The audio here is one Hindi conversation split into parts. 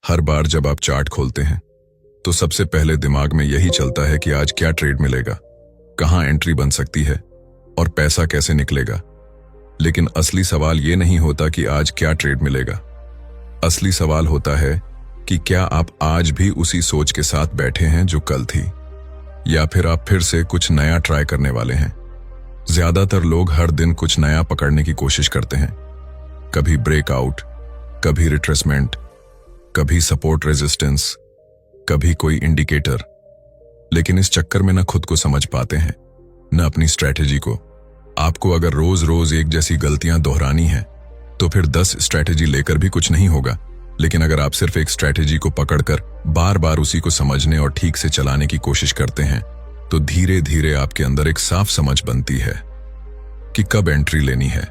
हर बार जब आप चार्ट खोलते हैं तो सबसे पहले दिमाग में यही चलता है कि आज क्या ट्रेड मिलेगा, कहां एंट्री बन सकती है और पैसा कैसे निकलेगा। लेकिन असली सवाल यह नहीं होता कि आज क्या ट्रेड मिलेगा। असली सवाल होता है कि क्या आप आज भी उसी सोच के साथ बैठे हैं जो कल थी, या फिर आप फिर से कुछ नया ट्राई करने वाले हैं। ज्यादातर लोग हर दिन कुछ नया पकड़ने की कोशिश करते हैं, कभी ब्रेकआउट, कभी रिट्रेसमेंट, कभी सपोर्ट रेजिस्टेंस, कभी कोई इंडिकेटर। लेकिन इस चक्कर में न खुद को समझ पाते हैं, न अपनी स्ट्रैटेजी को। आपको अगर रोज रोज एक जैसी गलतियां दोहरानी है तो फिर 10 स्ट्रैटेजी लेकर भी कुछ नहीं होगा। लेकिन अगर आप सिर्फ एक स्ट्रैटेजी को पकड़कर बार बार उसी को समझने और ठीक से चलाने की कोशिश करते हैं तो धीरे धीरे आपके अंदर एक साफ समझ बनती है कि कब एंट्री लेनी है,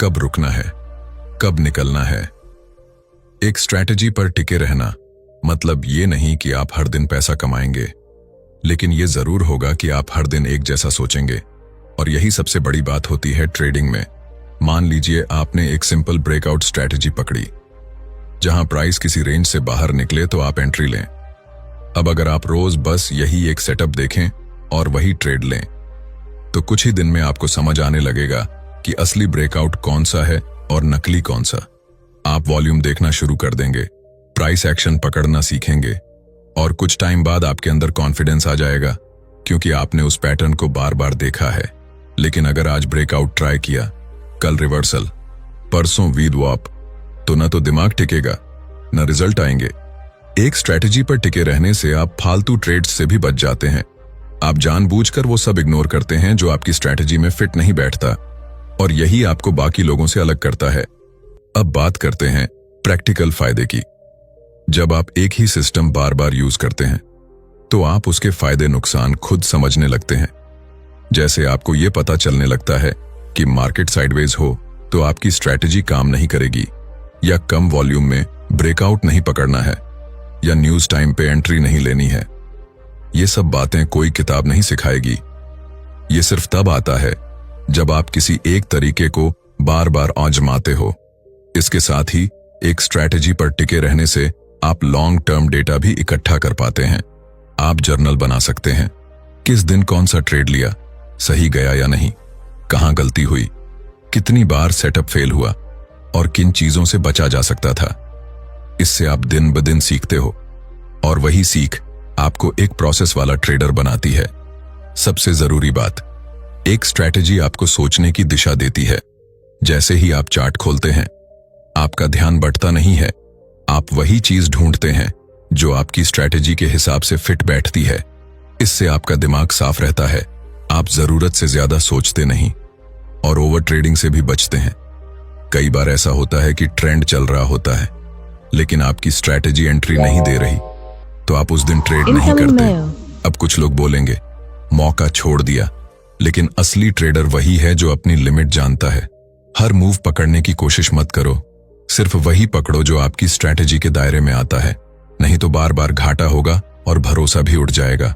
कब रुकना है, कब निकलना है। एक स्ट्रैटेजी पर टिके रहना मतलब ये नहीं कि आप हर दिन पैसा कमाएंगे, लेकिन ये जरूर होगा कि आप हर दिन एक जैसा सोचेंगे। और यही सबसे बड़ी बात होती है ट्रेडिंग में। मान लीजिए आपने एक सिंपल ब्रेकआउट स्ट्रैटेजी पकड़ी, जहां प्राइस किसी रेंज से बाहर निकले तो आप एंट्री लें। अब अगर आप रोज बस यही एक सेटअप देखें और वही ट्रेड लें तो कुछ ही दिन में आपको समझ आने लगेगा कि असली ब्रेकआउट कौन सा है और नकली कौन सा। आप वॉल्यूम देखना शुरू कर देंगे, प्राइस एक्शन पकड़ना सीखेंगे और कुछ टाइम बाद आपके अंदर कॉन्फिडेंस आ जाएगा, क्योंकि आपने उस पैटर्न को बार बार देखा है। लेकिन अगर आज ब्रेकआउट ट्राई किया, कल रिवर्सल, परसों वी वॉप, तो न तो दिमाग टिकेगा न रिजल्ट आएंगे। एक स्ट्रैटेजी पर टिके रहने से आप फालतू ट्रेड्स से भी बच जाते हैं। आप जानबूझकर वो सब इग्नोर करते हैं जो आपकी स्ट्रैटेजी में फिट नहीं बैठता, और यही आपको बाकी लोगों से अलग करता है। अब बात करते हैं प्रैक्टिकल फायदे की। जब आप एक ही सिस्टम बार बार यूज करते हैं तो आप उसके फायदे नुकसान खुद समझने लगते हैं। जैसे आपको यह पता चलने लगता है कि मार्केट साइडवेज हो तो आपकी स्ट्रैटेजी काम नहीं करेगी, या कम वॉल्यूम में ब्रेकआउट नहीं पकड़ना है, या न्यूज टाइम पे एंट्री नहीं लेनी है। ये सब बातें कोई किताब नहीं सिखाएगी। ये सिर्फ तब आता है जब आप किसी एक तरीके को बार बार आजमाते हो। इसके साथ ही एक स्ट्रैटेजी पर टिके रहने से आप लॉन्ग टर्म डेटा भी इकट्ठा कर पाते हैं। आप जर्नल बना सकते हैं, किस दिन कौन सा ट्रेड लिया, सही गया या नहीं, कहां गलती हुई, कितनी बार सेटअप फेल हुआ और किन चीजों से बचा जा सकता था। इससे आप दिन ब दिन सीखते हो और वही सीख आपको एक प्रोसेस वाला ट्रेडर बनाती है। सबसे जरूरी बात, एक स्ट्रैटेजी आपको सोचने की दिशा देती है। जैसे ही आप चार्ट खोलते हैं आपका ध्यान बंटता नहीं है, आप वही चीज ढूंढते हैं जो आपकी स्ट्रैटेजी के हिसाब से फिट बैठती है। इससे आपका दिमाग साफ रहता है, आप जरूरत से ज्यादा सोचते नहीं और ओवर ट्रेडिंग से भी बचते हैं। कई बार ऐसा होता है कि ट्रेंड चल रहा होता है लेकिन आपकी स्ट्रैटेजी एंट्री नहीं दे रही, तो आप उस दिन ट्रेड नहीं करते। अब कुछ लोग बोलेंगे मौका छोड़ दिया, लेकिन असली ट्रेडर वही है जो अपनी लिमिट जानता है। हर मूव पकड़ने की कोशिश मत करो, सिर्फ वही पकड़ो जो आपकी स्ट्रैटेजी के दायरे में आता है, नहीं तो बार बार घाटा होगा और भरोसा भी उठ जाएगा।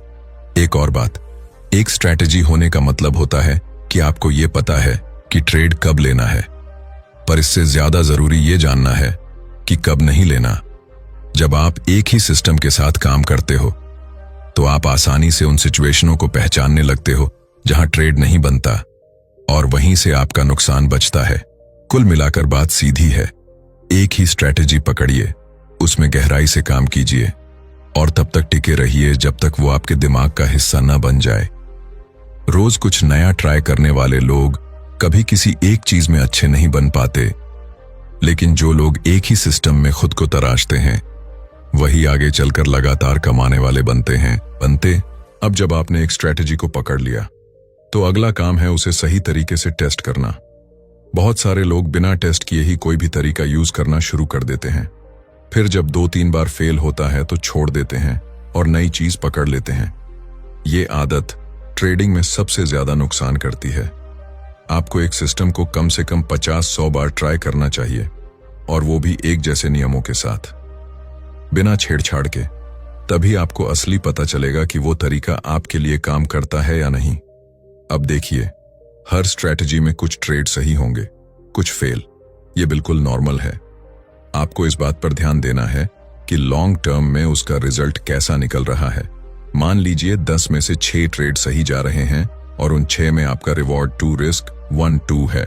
एक और बात, एक स्ट्रैटेजी होने का मतलब होता है कि आपको यह पता है कि ट्रेड कब लेना है, पर इससे ज्यादा जरूरी यह जानना है कि कब नहीं लेना। जब आप एक ही सिस्टम के साथ काम करते हो तो आप आसानी से उन सिचुएशनों को पहचानने लगते हो जहां ट्रेड नहीं बनता, और वहीं से आपका नुकसान बचता है। कुल मिलाकर बात सीधी है, एक ही स्ट्रैटेजी पकड़िए, उसमें गहराई से काम कीजिए और तब तक टिके रहिए जब तक वो आपके दिमाग का हिस्सा न बन जाए। रोज कुछ नया ट्राई करने वाले लोग कभी किसी एक चीज में अच्छे नहीं बन पाते, लेकिन जो लोग एक ही सिस्टम में खुद को तराशते हैं वही आगे चलकर लगातार कमाने वाले बनते हैं। अब जब आपने एक स्ट्रैटेजी को पकड़ लिया तो अगला काम है उसे सही तरीके से टेस्ट करना। बहुत सारे लोग बिना टेस्ट किए ही कोई भी तरीका यूज करना शुरू कर देते हैं, फिर जब 2-3 बार फेल होता है तो छोड़ देते हैं और नई चीज पकड़ लेते हैं। ये आदत ट्रेडिंग में सबसे ज्यादा नुकसान करती है। आपको एक सिस्टम को कम से कम 50-100 बार ट्राई करना चाहिए, और वो भी एक जैसे नियमों के साथ, बिना छेड़छाड़ के। तभी आपको असली पता चलेगा कि वो तरीका आपके लिए काम करता है या नहीं। अब देखिए, हर स्ट्रैटेजी में कुछ ट्रेड सही होंगे, कुछ फेल। ये बिल्कुल नॉर्मल है। आपको इस बात पर ध्यान देना है कि लॉन्ग टर्म में उसका रिजल्ट कैसा निकल रहा है। मान लीजिए 10 में से 6 ट्रेड सही जा रहे हैं और उन 6 में आपका रिवॉर्ड 2 रिस्क 1 2 है,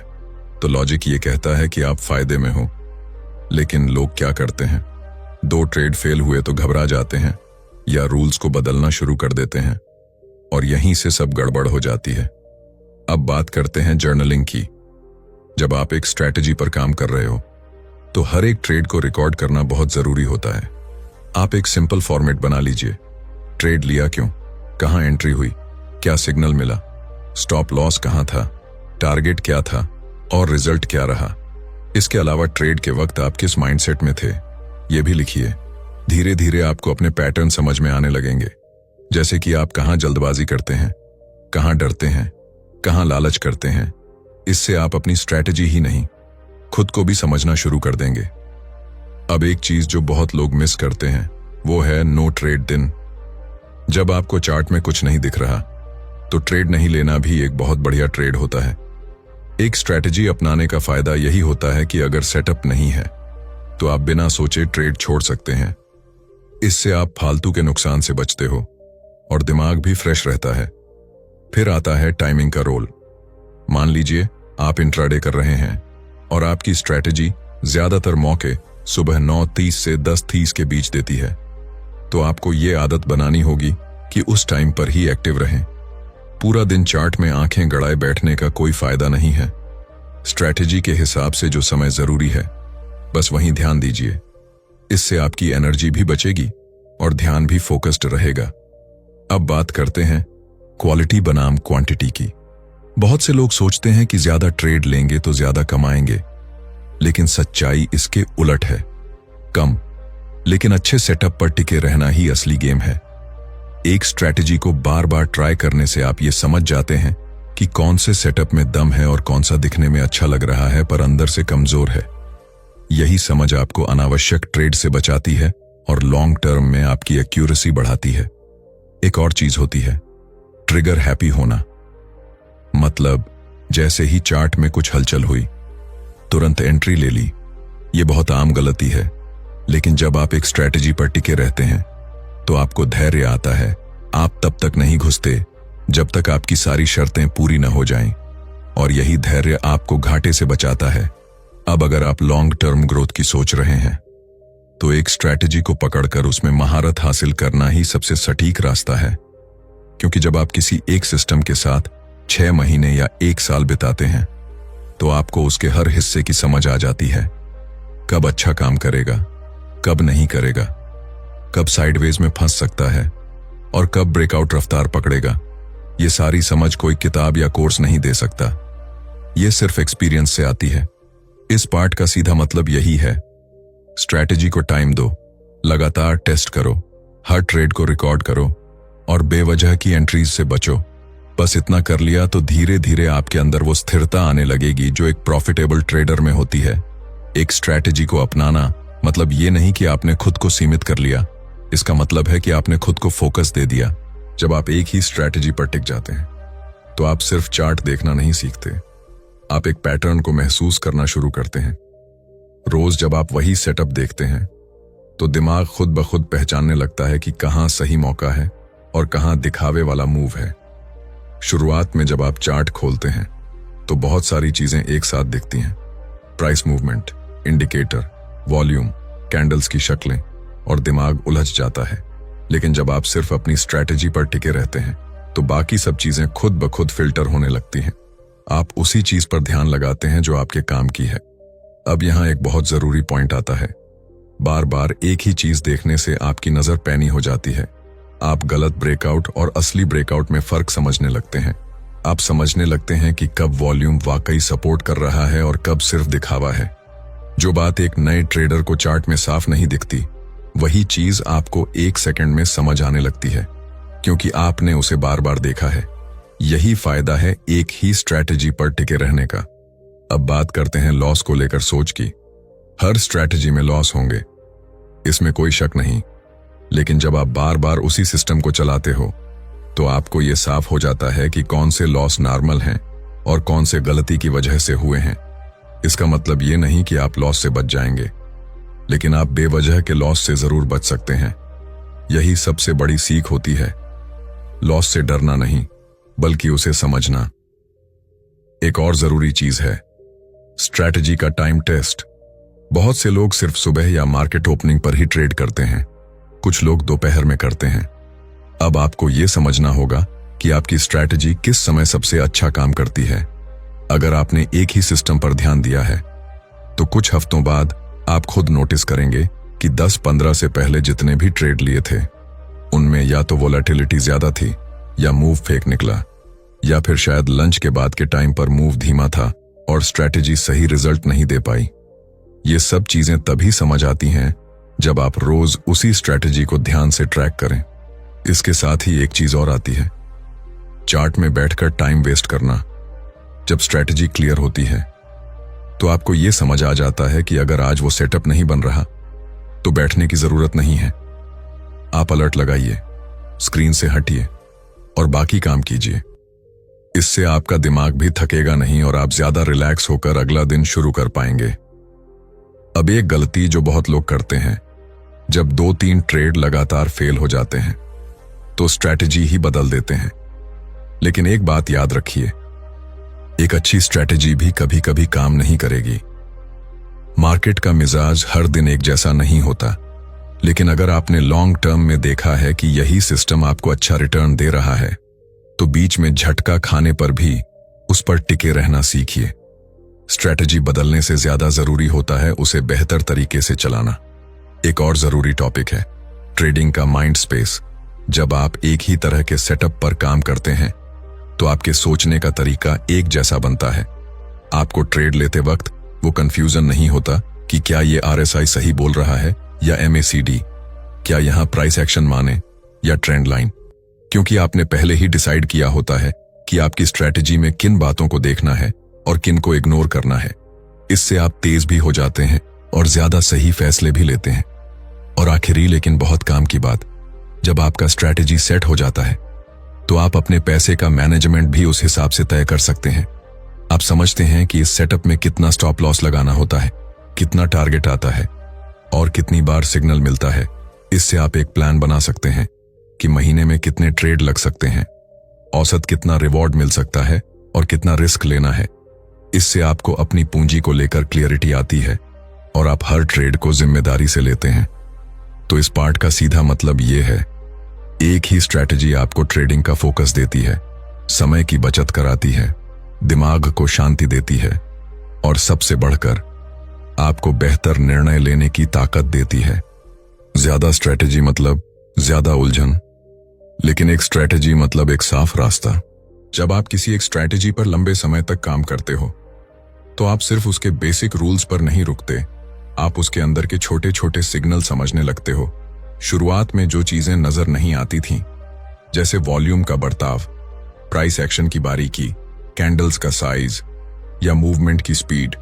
तो लॉजिक ये कहता है कि आप फायदे में हो। लेकिन लोग क्या करते हैं, 2 ट्रेड फेल हुए तो घबरा जाते हैं या रूल्स को बदलना शुरू कर देते हैं और यहीं से सब गड़बड़ हो जाती है। अब बात करते हैं जर्नलिंग की। जब आप एक स्ट्रैटेजी पर काम कर रहे हो तो हर एक ट्रेड को रिकॉर्ड करना बहुत जरूरी होता है। आप एक सिंपल फॉर्मेट बना लीजिए। ट्रेड लिया क्यों, कहां एंट्री हुई, क्या सिग्नल मिला, स्टॉप लॉस कहां था, टारगेट क्या था और रिजल्ट क्या रहा। इसके अलावा ट्रेड के वक्त आप किस माइंडसेट में थे ये भी लिखिए। धीरे धीरे आपको अपने पैटर्न समझ में आने लगेंगे, जैसे कि आप कहां जल्दबाजी करते हैं, कहां डरते हैं, कहां लालच करते हैं। इससे आप अपनी स्ट्रैटेजी ही नहीं, खुद को भी समझना शुरू कर देंगे। अब एक चीज जो बहुत लोग मिस करते हैं वो है नो ट्रेड दिन। जब आपको चार्ट में कुछ नहीं दिख रहा तो ट्रेड नहीं लेना भी एक बहुत बढ़िया ट्रेड होता है। एक स्ट्रैटेजी अपनाने का फायदा यही होता है कि अगर सेटअप नहीं है तो आप बिना सोचे ट्रेड छोड़ सकते हैं। इससे आप फालतू के नुकसान से बचते हो और दिमाग भी फ्रेश रहता है। फिर आता है टाइमिंग का रोल। मान लीजिए आप इंट्राडे कर रहे हैं और आपकी स्ट्रैटेजी ज्यादातर मौके सुबह 9:30 से 10:30 के बीच देती है, तो आपको ये आदत बनानी होगी कि उस टाइम पर ही एक्टिव रहें। पूरा दिन चार्ट में आंखें गड़ाए बैठने का कोई फायदा नहीं है। स्ट्रैटेजी के हिसाब से जो समय जरूरी है बस वहीं ध्यान दीजिए। इससे आपकी एनर्जी भी बचेगी और ध्यान भी फोकस्ड रहेगा। अब बात करते हैं क्वालिटी बनाम क्वांटिटी की। बहुत से लोग सोचते हैं कि ज्यादा ट्रेड लेंगे तो ज्यादा कमाएंगे, लेकिन सच्चाई इसके उलट है। कम लेकिन अच्छे सेटअप पर टिके रहना ही असली गेम है। एक स्ट्रैटेजी को बार बार ट्राई करने से आप ये समझ जाते हैं कि कौन से सेटअप में दम है और कौन सा दिखने में अच्छा लग रहा है पर अंदर से कमजोर है। यही समझ आपको अनावश्यक ट्रेड से बचाती है और लॉन्ग टर्म में आपकी एक्यूरेसी बढ़ाती है। एक और चीज होती है ट्रिगर हैप्पी होना। मतलब जैसे ही चार्ट में कुछ हलचल हुई तुरंत एंट्री ले ली। ये बहुत आम गलती है, लेकिन जब आप एक स्ट्रैटेजी पर टिके रहते हैं तो आपको धैर्य आता है। आप तब तक नहीं घुसते जब तक आपकी सारी शर्तें पूरी न हो जाएं, और यही धैर्य आपको घाटे से बचाता है। अब अगर आप लॉन्ग टर्म ग्रोथ की सोच रहे हैं तो एक स्ट्रैटेजी को पकड़कर उसमें महारत हासिल करना ही सबसे सटीक रास्ता है। क्योंकि जब आप किसी एक सिस्टम के साथ 6 महीने या 1 साल बिताते हैं तो आपको उसके हर हिस्से की समझ आ जाती है। कब अच्छा काम करेगा, कब नहीं करेगा, कब साइडवेज में फंस सकता है और कब ब्रेकआउट रफ्तार पकड़ेगा। ये सारी समझ कोई किताब या कोर्स नहीं दे सकता। ये सिर्फ एक्सपीरियंस से आती है। इस पार्ट का सीधा मतलब यही है, स्ट्रैटेजी को टाइम दो, लगातार टेस्ट करो, हर ट्रेड को रिकॉर्ड करो और बेवजह की एंट्रीज से बचो। बस इतना कर लिया तो धीरे धीरे आपके अंदर वो स्थिरता आने लगेगी जो एक प्रॉफिटेबल ट्रेडर में होती है। एक स्ट्रैटेजी को अपनाना मतलब ये नहीं कि आपने खुद को सीमित कर लिया, इसका मतलब है कि आपने खुद को फोकस दे दिया। जब आप एक ही स्ट्रैटेजी पर टिक जाते हैं तो आप सिर्फ चार्ट देखना नहीं सीखते, आप एक पैटर्न को महसूस करना शुरू करते हैं। रोज जब आप वही सेटअप देखते हैं तो दिमाग खुद ब खुद पहचानने लगता है कि कहां सही मौका है और कहां दिखावे वाला मूव है। शुरुआत में जब आप चार्ट खोलते हैं तो बहुत सारी चीजें एक साथ दिखती हैं, price movement, indicator, volume, candles की शक्लें, और दिमाग उलझ जाता है। लेकिन जब आप सिर्फ अपनी स्ट्रैटेजी पर टिके रहते हैं तो बाकी सब चीजें खुद ब खुद फिल्टर होने लगती हैं। आप उसी चीज पर ध्यान लगाते हैं जो आपके काम की है। अब यहां एक बहुत जरूरी पॉइंट आता है, बार बार एक ही चीज देखने से आपकी नजर पैनी हो जाती है। आप गलत ब्रेकआउट और असली ब्रेकआउट में फर्क समझने लगते हैं। आप समझने लगते हैं कि कब वॉल्यूम वाकई सपोर्ट कर रहा है और कब सिर्फ दिखावा है। जो बात एक नए ट्रेडर को चार्ट में साफ नहीं दिखती, वही चीज आपको 1 सेकंड में समझ आने लगती है, क्योंकि आपने उसे बार बार देखा है। यही फायदा है एक ही स्ट्रैटेजी पर टिके रहने का। अब बात करते हैं लॉस को लेकर सोच की। हर स्ट्रैटेजी में लॉस होंगे, इसमें कोई शक नहीं, लेकिन जब आप बार बार उसी सिस्टम को चलाते हो तो आपको यह साफ हो जाता है कि कौन से लॉस नॉर्मल हैं और कौन से गलती की वजह से हुए हैं। इसका मतलब ये नहीं कि आप लॉस से बच जाएंगे, लेकिन आप बेवजह के लॉस से जरूर बच सकते हैं। यही सबसे बड़ी सीख होती है, लॉस से डरना नहीं बल्कि उसे समझना। एक और जरूरी चीज है स्ट्रैटेजी का टाइम टेस्ट। बहुत से लोग सिर्फ सुबह या मार्केट ओपनिंग पर ही ट्रेड करते हैं, कुछ लोग दोपहर में करते हैं। अब आपको यह समझना होगा कि आपकी स्ट्रैटेजी किस समय सबसे अच्छा काम करती है। अगर आपने एक ही सिस्टम पर ध्यान दिया है तो कुछ हफ्तों बाद आप खुद नोटिस करेंगे कि 10-15 से पहले जितने भी ट्रेड लिए थे उनमें या तो वोलेटिलिटी ज्यादा थी, या मूव फेक निकला, या फिर शायद लंच के बाद के टाइम पर मूव धीमा था और स्ट्रैटेजी सही रिजल्ट नहीं दे पाई। ये सब चीजें तभी समझ आती हैं जब आप रोज उसी स्ट्रैटेजी को ध्यान से ट्रैक करें। इसके साथ ही एक चीज और आती है, चार्ट में बैठकर टाइम वेस्ट करना। जब स्ट्रैटेजी क्लियर होती है तो आपको यह समझ आ जाता है कि अगर आज वो सेटअप नहीं बन रहा तो बैठने की जरूरत नहीं है। आप अलर्ट लगाइए, स्क्रीन से हटिए और बाकी काम कीजिए। इससे आपका दिमाग भी थकेगा नहीं और आप ज्यादा रिलैक्स होकर अगला दिन शुरू कर पाएंगे। अब एक गलती जो बहुत लोग करते हैं, जब 2-3 ट्रेड लगातार फेल हो जाते हैं तो स्ट्रैटेजी ही बदल देते हैं। लेकिन एक बात याद रखिए, एक अच्छी स्ट्रैटेजी भी कभी कभी काम नहीं करेगी। मार्केट का मिजाज हर दिन एक जैसा नहीं होता, लेकिन अगर आपने लॉन्ग टर्म में देखा है कि यही सिस्टम आपको अच्छा रिटर्न दे रहा है तो बीच में झटका खाने पर भी उस पर टिके रहना सीखिए। स्ट्रैटेजी बदलने से ज्यादा जरूरी होता है उसे बेहतर तरीके से चलाना। एक और जरूरी टॉपिक है ट्रेडिंग का माइंड स्पेस। जब आप एक ही तरह के सेटअप पर काम करते हैं तो आपके सोचने का तरीका एक जैसा बनता है। आपको ट्रेड लेते वक्त वो कंफ्यूजन नहीं होता कि क्या ये RSI सही बोल रहा है या MACD, क्या यहां प्राइस एक्शन माने या ट्रेंड लाइन, क्योंकि आपने पहले ही डिसाइड किया होता है कि आपकी स्ट्रैटेजी में किन बातों को देखना है और किन को इग्नोर करना है। इससे आप तेज भी हो जाते हैं और ज्यादा सही फैसले भी लेते हैं। और आखिरी लेकिन बहुत काम की बात, जब आपका स्ट्रैटेजी सेट हो जाता है तो आप अपने पैसे का मैनेजमेंट भी उस हिसाब से तय कर सकते हैं। आप समझते हैं कि इस सेटअप में कितना स्टॉप लॉस लगाना होता है, कितना टारगेट आता है और कितनी बार सिग्नल मिलता है। इससे आप एक प्लान बना सकते हैं कि महीने में कितने ट्रेड लग सकते हैं, औसत कितना रिवॉर्ड मिल सकता है और कितना रिस्क लेना है। इससे आपको अपनी पूंजी को लेकर क्लियरिटी आती है और आप हर ट्रेड को जिम्मेदारी से लेते हैं। तो इस पार्ट का सीधा मतलब यह है, एक ही स्ट्रैटेजी आपको ट्रेडिंग का फोकस देती है, समय की बचत कराती है, दिमाग को शांति देती है और सबसे बढ़कर आपको बेहतर निर्णय लेने की ताकत देती है। ज्यादा स्ट्रैटेजी मतलब ज्यादा उलझन, लेकिन एक स्ट्रैटेजी मतलब एक साफ रास्ता। जब आप किसी एक स्ट्रैटेजी पर लंबे समय तक काम करते हो तो आप सिर्फ उसके बेसिक रूल्स पर नहीं रुकते, आप उसके अंदर के छोटे छोटे सिग्नल समझने लगते हो। शुरुआत में जो चीजें नजर नहीं आती थीं, जैसे वॉल्यूम का बर्ताव, प्राइस एक्शन की बारीकी, कैंडल्स का साइज या मूवमेंट की स्पीड,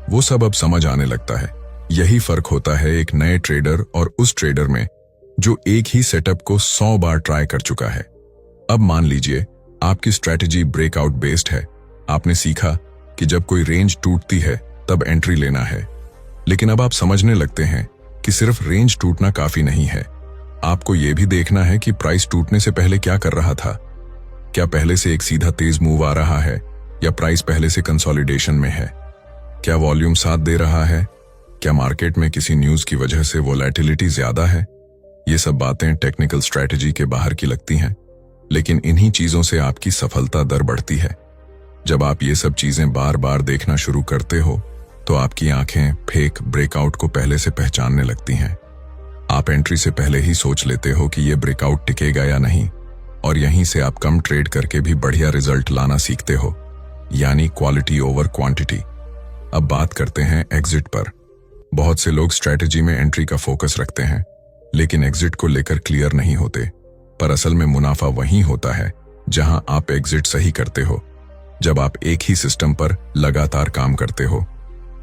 वो सब अब समझ आने लगता है। यही फर्क होता है एक नए ट्रेडर और उस ट्रेडर में जो एक ही सेटअप को 100 बार ट्राई कर चुका है। अब मान लीजिए आपकी स्ट्रैटेजी ब्रेकआउट बेस्ड है। आपने सीखा कि जब कोई रेंज टूटती है तब एंट्री लेना है, लेकिन अब आप समझने लगते हैं कि सिर्फ रेंज टूटना काफी नहीं है। आपको यह भी देखना है कि प्राइस टूटने से पहले क्या कर रहा था। क्या पहले से एक सीधा तेज मूव आ रहा है या प्राइस पहले से कंसोलिडेशन में है? क्या वॉल्यूम साथ दे रहा है? क्या मार्केट में किसी न्यूज की वजह से वोलेटिलिटी ज्यादा है? ये सब बातें टेक्निकल स्ट्रैटेजी के बाहर की लगती हैं, लेकिन इन्हीं चीजों से आपकी सफलता दर बढ़ती है। जब आप ये सब चीजें बार बार देखना शुरू करते हो तो आपकी आंखें फेक ब्रेकआउट को पहले से पहचानने लगती हैं। आप एंट्री से पहले ही सोच लेते हो कि ये ब्रेकआउट टिकेगा या नहीं, और यहीं से आप कम ट्रेड करके भी बढ़िया रिजल्ट लाना सीखते हो, यानी क्वालिटी ओवर क्वांटिटी। अब बात करते हैं एग्जिट पर। बहुत से लोग स्ट्रैटेजी में एंट्री का फोकस रखते हैं, लेकिन एग्जिट को लेकर क्लियर नहीं होते। पर असल में मुनाफा वहीं होता है जहां आप एग्जिट सही करते हो। जब आप एक ही सिस्टम पर लगातार काम करते हो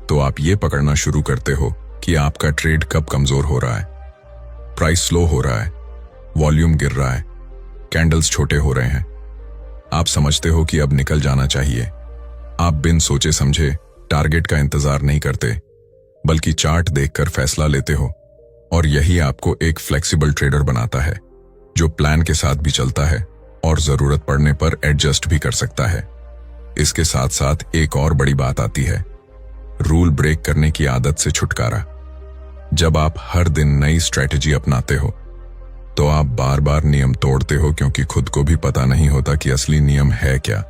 तो आप ये पकड़ना शुरू करते हो कि आपका ट्रेड कब कमजोर हो रहा है, प्राइस स्लो हो रहा है, वॉल्यूम गिर रहा है, कैंडल्स छोटे हो रहे हैं। आप समझते हो कि अब निकल जाना चाहिए। आप बिन सोचे समझे टारगेट का इंतजार नहीं करते, बल्कि चार्ट देखकर फैसला लेते हो। और यही आपको एक फ्लेक्सिबल ट्रेडर बनाता है, जो प्लान के साथ भी चलता है और जरूरत पड़ने पर एडजस्ट भी कर सकता है। इसके साथ साथ एक और बड़ी बात आती है, रूल ब्रेक करने की आदत से छुटकारा। जब आप हर दिन नई स्ट्रेटजी अपनाते हो तो आप बार बार नियम तोड़ते हो, क्योंकि खुद को भी पता नहीं होता कि असली नियम है क्या।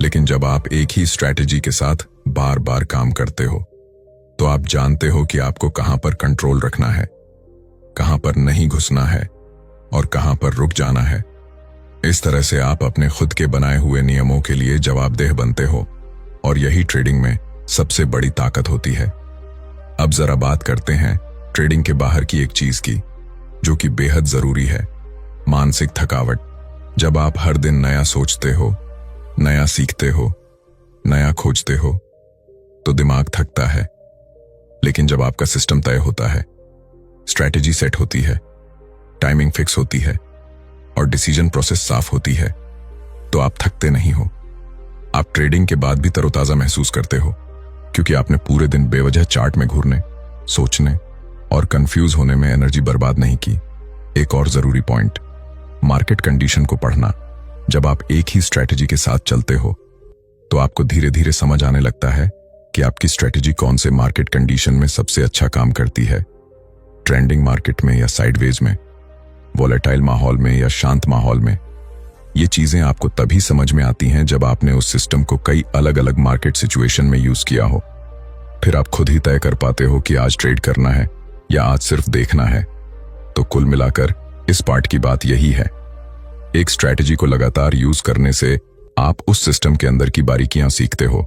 लेकिन जब आप एक ही स्ट्रेटजी के साथ बार बार काम करते हो तो आप जानते हो कि आपको कहां पर कंट्रोल रखना है, कहां पर नहीं घुसना है और कहां पर रुक जाना है। इस तरह से आप अपने खुद के बनाए हुए नियमों के लिए जवाबदेह बनते हो, और यही ट्रेडिंग में सबसे बड़ी ताकत होती है। अब जरा बात करते हैं ट्रेडिंग के बाहर की एक चीज की, जो कि बेहद जरूरी है, मानसिक थकावट। जब आप हर दिन नया सोचते हो, नया सीखते हो, नया खोजते हो, तो दिमाग थकता है। लेकिन जब आपका सिस्टम तय होता है, स्ट्रैटेजी सेट होती है, टाइमिंग फिक्स होती है और डिसीजन प्रोसेस साफ होती है, तो आप थकते नहीं हो। आप ट्रेडिंग के बाद भी तरोताजा महसूस करते हो, क्योंकि आपने पूरे दिन बेवजह चार्ट में घूरने, सोचने और कंफ्यूज होने में एनर्जी बर्बाद नहीं की। एक और जरूरी पॉइंट, मार्केट कंडीशन को पढ़ना। जब आप एक ही स्ट्रैटेजी के साथ चलते हो तो आपको धीरे धीरे समझ आने लगता है कि आपकी स्ट्रैटेजी कौन से मार्केट कंडीशन में सबसे अच्छा काम करती है। ट्रेंडिंग मार्केट में या साइडवेज में, वोलेटाइल माहौल में या शांत माहौल में। ये चीजें आपको तभी समझ में आती हैं जब आपने उस सिस्टम को कई अलग अलग मार्केट सिचुएशन में यूज किया हो। फिर आप खुद ही तय कर पाते हो कि आज ट्रेड करना है या आज सिर्फ देखना है। तो कुल मिलाकर इस पार्ट की बात यही है, एक स्ट्रैटेजी को लगातार यूज करने से आप उस सिस्टम के अंदर की बारीकियां सीखते हो।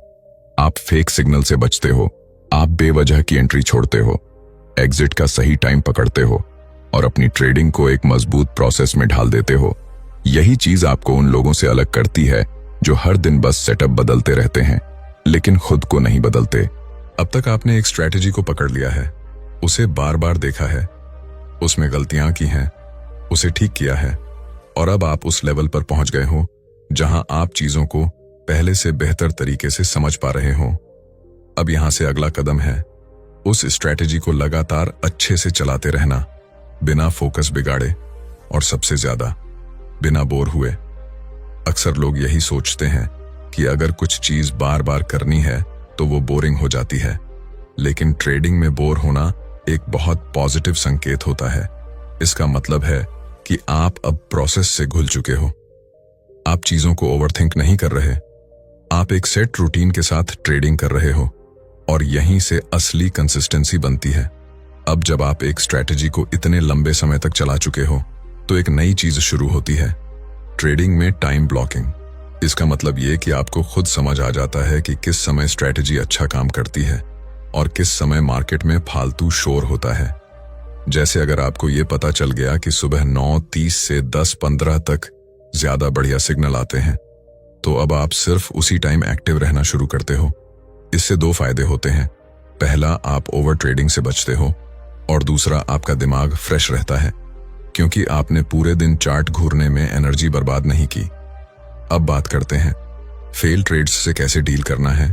आप फेक सिग्नल से बचते हो, आप बेवजह की एंट्री छोड़ते हो, एग्जिट का सही टाइम पकड़ते हो और अपनी ट्रेडिंग को एक मजबूत प्रोसेस में ढाल देते हो। यही चीज आपको उन लोगों से अलग करती है जो हर दिन बस सेटअप बदलते रहते हैं लेकिन खुद को नहीं बदलते। अब तक आपने एक स्ट्रैटेजी को पकड़ लिया है, उसे बार बार देखा है, उसमें गलतियां की हैं, उसे ठीक किया है, और अब आप उस लेवल पर पहुंच गए हो जहां आप चीजों को पहले से बेहतर तरीके से समझ पा रहे हो। अब यहां से अगला कदम है उस स्ट्रैटेजी को लगातार अच्छे से चलाते रहना, बिना फोकस बिगाड़े और सबसे ज्यादा बिना बोर हुए। अक्सर लोग यही सोचते हैं कि अगर कुछ चीज बार बार करनी है तो वो बोरिंग हो जाती है, लेकिन ट्रेडिंग में बोर होना एक बहुत पॉजिटिव संकेत होता है। इसका मतलब है कि आप अब प्रोसेस से घुल चुके हो। आप चीजों को ओवरथिंक नहीं कर रहे, आप एक सेट रूटीन के साथ ट्रेडिंग कर रहे हो, और यहीं से असली कंसिस्टेंसी बनती है। अब जब आप एक स्ट्रैटेजी को इतने लंबे समय तक चला चुके हो तो एक नई चीज शुरू होती है, ट्रेडिंग में टाइम ब्लॉकिंग। इसका मतलब ये कि आपको खुद समझ आ जाता है कि किस समय स्ट्रैटेजी अच्छा काम करती है और किस समय मार्केट में फालतू शोर होता है। जैसे अगर आपको ये पता चल गया कि सुबह 9:30 से 10:15 तक ज्यादा बढ़िया सिग्नल आते हैं, तो अब आप सिर्फ उसी टाइम एक्टिव रहना शुरू करते हो। इससे दो फायदे होते हैं, पहला आप ओवर ट्रेडिंग से बचते हो और दूसरा आपका दिमाग फ्रेश रहता है, क्योंकि आपने पूरे दिन चार्ट घूरने में एनर्जी बर्बाद नहीं की। अब बात करते हैं फेल ट्रेड्स से कैसे डील करना है।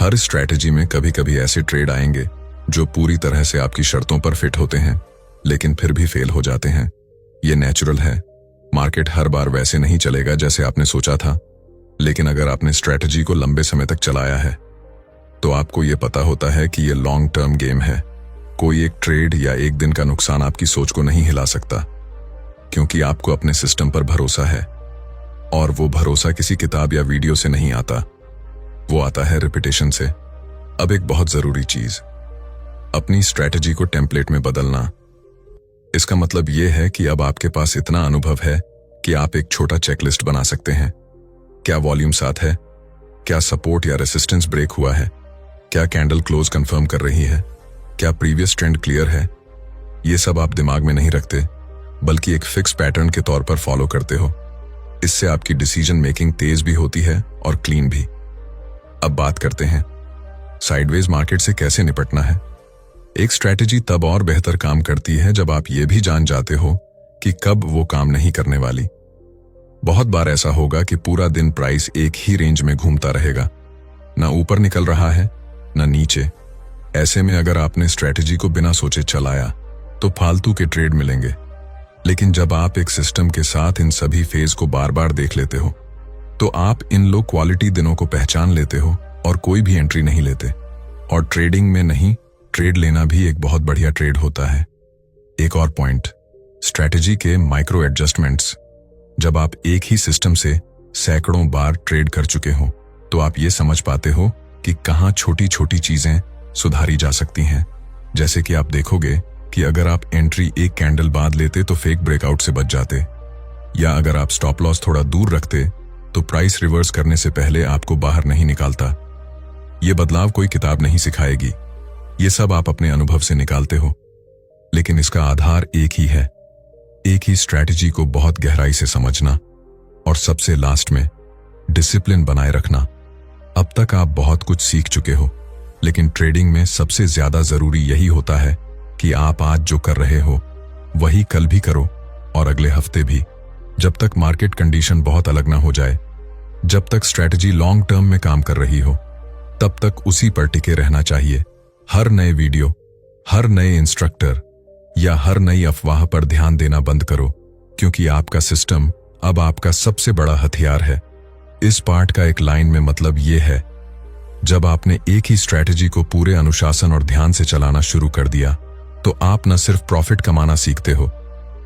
हर स्ट्रैटेजी में कभी कभी ऐसे ट्रेड आएंगे जो पूरी तरह से आपकी शर्तों पर फिट होते हैं लेकिन फिर भी फेल हो जाते हैं। ये नेचुरल है, मार्केट हर बार वैसे नहीं चलेगा जैसे आपने सोचा था, लेकिन अगर आपने स्ट्रैटेजी को लंबे समय तक चलाया है तो आपको ये पता होता है कि ये लॉन्ग टर्म गेम है। कोई एक ट्रेड या एक दिन का नुकसान आपकी सोच को नहीं हिला सकता, क्योंकि आपको अपने सिस्टम पर भरोसा है, और वो भरोसा किसी किताब या वीडियो से नहीं आता, वो आता है रिपीटेशन से। अब एक बहुत जरूरी चीज, अपनी स्ट्रैटेजी को टेम्पलेट में बदलना। इसका मतलब यह है कि अब आपके पास इतना अनुभव है कि आप एक छोटा चेकलिस्ट बना सकते हैं। क्या वॉल्यूम साथ है, क्या सपोर्ट या रेसिस्टेंस ब्रेक हुआ है, क्या कैंडल क्लोज कंफर्म कर रही है, क्या प्रीवियस ट्रेंड क्लियर है। ये सब आप दिमाग में नहीं रखते, बल्कि एक फिक्स पैटर्न के तौर पर फॉलो करते हो। इससे आपकी डिसीजन मेकिंग तेज भी होती है और क्लीन भी। अब बात करते हैं साइडवेज मार्केट से कैसे निपटना है। एक स्ट्रैटेजी तब और बेहतर काम करती है जब आप ये भी जान जाते हो कि कब वो काम नहीं करने वाली। बहुत बार ऐसा होगा कि पूरा दिन प्राइस एक ही रेंज में घूमता रहेगा, ना ऊपर निकल रहा है ना नीचे, ऐसे में अगर आपने स्ट्रैटेजी को बिना सोचे चलाया तो फालतू के ट्रेड मिलेंगे, लेकिन जब आप एक सिस्टम के साथ इन सभी फेज को बार बार देख लेते हो तो आप इन लो क्वालिटी दिनों को पहचान लेते हो और कोई भी एंट्री नहीं लेते। और ट्रेडिंग में नहीं, ट्रेड लेना भी एक बहुत बढ़िया ट्रेड होता है। एक और पॉइंट, स्ट्रैटेजी के माइक्रो एडजस्टमेंट्स। जब आप एक ही सिस्टम से सैकड़ों बार ट्रेड कर चुके हो तो आप ये समझ पाते हो कि कहां छोटी छोटी चीजें सुधारी जा सकती हैं। जैसे कि आप देखोगे कि अगर आप एंट्री एक कैंडल बाद लेते तो फेक ब्रेकआउट से बच जाते, या अगर आप स्टॉप लॉस थोड़ा दूर रखते तो प्राइस रिवर्स करने से पहले आपको बाहर नहीं निकालता। ये बदलाव कोई किताब नहीं सिखाएगी, ये सब आप अपने अनुभव से निकालते हो। लेकिन इसका आधार एक ही है, एक ही स्ट्रैटेजी को बहुत गहराई से समझना और सबसे लास्ट में डिसिप्लिन बनाए रखना। अब तक आप बहुत कुछ सीख चुके हो, लेकिन ट्रेडिंग में सबसे ज्यादा जरूरी यही होता है कि आप आज जो कर रहे हो वही कल भी करो और अगले हफ्ते भी, जब तक मार्केट कंडीशन बहुत अलग ना हो जाए। जब तक स्ट्रैटेजी लॉन्ग टर्म में काम कर रही हो तब तक उसी पर टिके रहना चाहिए। हर नए वीडियो, हर नए इंस्ट्रक्टर या हर नई अफवाह पर ध्यान देना बंद करो, क्योंकि आपका सिस्टम अब आपका सबसे बड़ा हथियार है। इस पार्ट का एक लाइन में मतलब ये है, जब आपने एक ही स्ट्रैटेजी को पूरे अनुशासन और ध्यान से चलाना शुरू कर दिया तो आप न सिर्फ प्रॉफिट कमाना सीखते हो,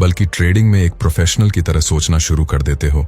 बल्कि ट्रेडिंग में एक प्रोफेशनल की तरह सोचना शुरू कर देते हो।